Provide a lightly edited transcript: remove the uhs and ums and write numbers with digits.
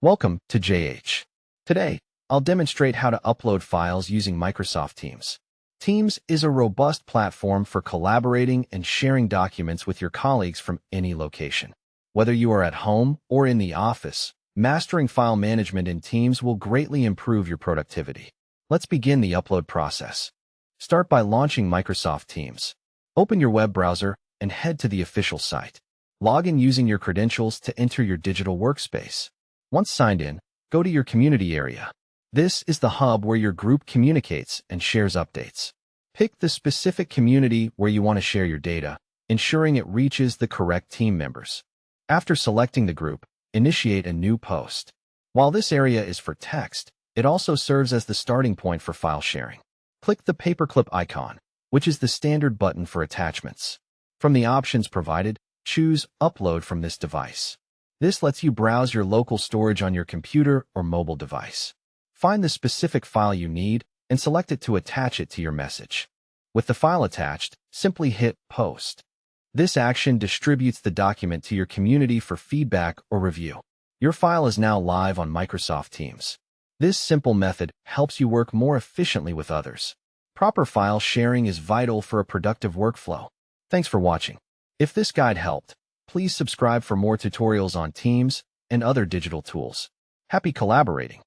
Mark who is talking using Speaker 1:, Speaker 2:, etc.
Speaker 1: Welcome to JH. Today, I'll demonstrate how to upload files using Microsoft Teams. Teams is a robust platform for collaborating and sharing documents with your colleagues from any location. Whether you are at home or in the office, mastering file management in Teams will greatly improve your productivity. Let's begin the upload process. Start by launching Microsoft Teams. Open your web browser and head to the official site. Log in using your credentials to enter your digital workspace. Once signed in, go to your community area. This is the hub where your group communicates and shares updates. Pick the specific community where you want to share your data, ensuring it reaches the correct team members. After selecting the group, initiate a new post. While this area is for text, it also serves as the starting point for file sharing. Click the paperclip icon, which is the standard button for attachments. From the options provided, choose Upload from this device. This lets you browse your local storage on your computer or mobile device. Find the specific file you need and select it to attach it to your message. With the file attached, simply hit Post. This action distributes the document to your community for feedback or review. Your file is now live on Microsoft Teams. This simple method helps you work more efficiently with others. Proper file sharing is vital for a productive workflow. Thanks for watching. If this guide helped, please subscribe for more tutorials on Teams and other digital tools. Happy collaborating!